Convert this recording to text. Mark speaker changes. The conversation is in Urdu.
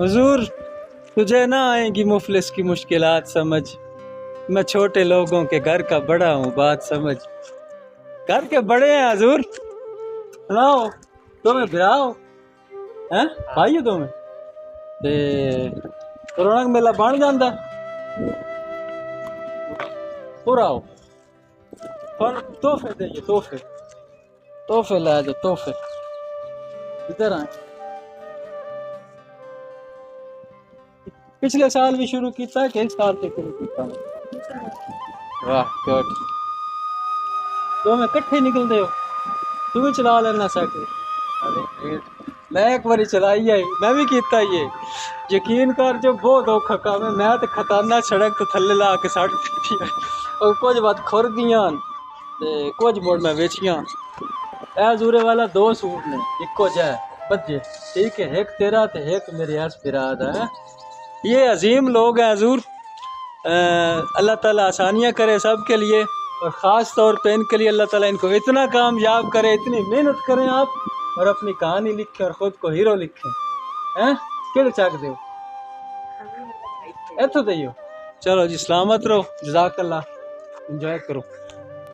Speaker 1: حضور تجھے نہ آئیں گی مفلس کی مشکلات سمجھ، میں چھوٹے لوگوں کے گھر کا بڑا ہوں بات سمجھ۔ گھر کے بڑے ہیں حضور، سناؤ تمہیں بھراؤ ہیں بھائی ہو تمہیں تے کرونا کا میلہ بن جاندہ پورا ہو تحفے دے تحفے لے جاؤ تحفے ادھر آئیں۔ پچھلے سال بھی شروع کیتا ہے کہ اس سال سے شروع کیتا ہے؟ واہ گڈ، تو میں کٹھے نکل دے ہو، تو بھی چلا لینا سائیکل۔ میں ایک باری چلائی ہے، میں بھی کیتا یہ یقین کر جو بہت اوکھا کام ہے۔ میں تو خطرناک سڑک تو تھلے لا کے سڑ پی اور کچھ بات کھر گیاں تے کچھ موڑ میں ویچیاں۔ اے زورے والا دو سوٹ نے ایکو جہ بجے، ٹھیک ہے، ایک تیرا تے ایک میرے ایس براد ہے۔ یہ عظیم لوگ ہیں حضور، اللہ تعالیٰ آسانیاں کرے سب کے لیے، اور خاص طور پہ ان کے لیے اللہ تعالیٰ ان کو اتنا کامیاب کرے، اتنی محنت کریں آپ اور اپنی کہانی لکھیں اور خود کو ہیرو لکھیں۔ ہیں کہڑے چاک دیو ایتھو دیو، چلو جی سلامت رہو، جزاک اللہ، انجوائے کرو۔